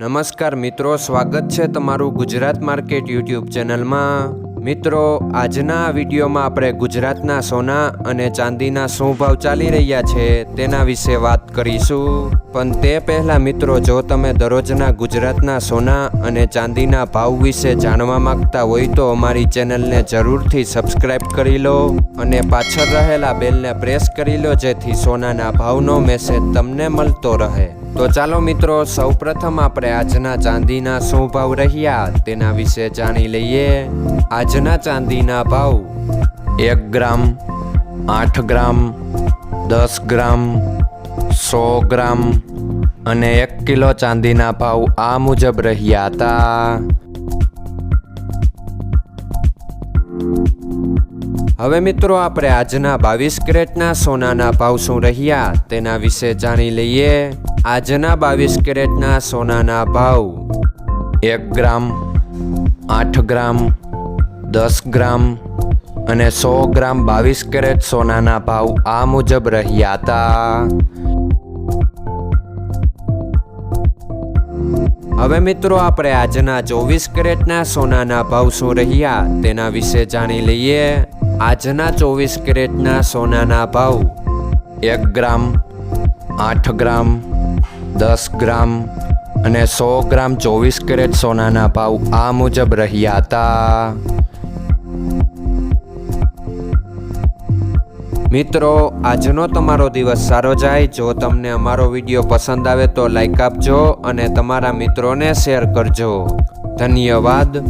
નમસ્કાર મિત્રો, સ્વાગત છે તમારું ગુજરાત માર્કેટ યુટ્યુબ ચેનલમાં। મિત્રો, આજના વિડીયોમાં આપણે ગુજરાતના સોના અને ચાંદીના શું ભાવ ચાલી રહ્યા છે તેના વિશે વાત કરીશું। પણ તે પહેલાં મિત્રો, જો તમે દરરોજના ગુજરાતના સોના અને ચાંદીના ભાવ વિશે જાણવા માંગતા હોય તો અમારી ચેનલને જરૂરથી સબસ્ક્રાઈબ કરી લો અને પાછળ રહેલા બેલને પ્રેસ કરી લો, જેથી સોનાના ભાવનો મેસેજ તમને મળતો રહે। તો ચાલો મિત્રો, સૌપ્રથમ આપણે આજના ચાંદીના શું ભાવ રહ્યા તેના વિશે જાણી લઈએ। આજના ચાંદીના ભાવ 1 ગ્રામ, 8 ગ્રામ, 10 ગ્રામ, 100 ગ્રામ અને 1 કિલો ચાંદીના ભાવ આ મુજબ રહ્યા હતા। હવે મિત્રો, આપણે આજના 22 કેરેટના સોનાના ભાવ શું રહ્યા તેના વિશે જાણી લઈએ। આજના 22 કેરેટના સોનાના ભાવ 1 ગ્રામ, 8 ગ્રામ, 10 ગ્રામ અને 100 ગ્રામ 22 કેરેટ સોનાના ભાવ આ મુજબ રહ્યા હતા। હવે મિત્રો, આપણે આજના 24 કેરેટના સોનાના ભાવ શું રહ્યા તેના વિશે જાણી લઈએ। આજના 24 કેરેટના સોનાના ભાવ 1 ગ્રામ, 8 ગ્રામ, 10 ગ્રામ અને 100 ગ્રામ 24 કેરેટ સોનાના ભાવ આ મુજબ રહ્યા હતા। મિત્રો, આજનો તમારો દિવસ સારો જાય। જો તમને અમારો વિડીયો પસંદ આવે તો લાઈક આપજો અને તમારા મિત્રોને શેર કરજો। ધન્યવાદ।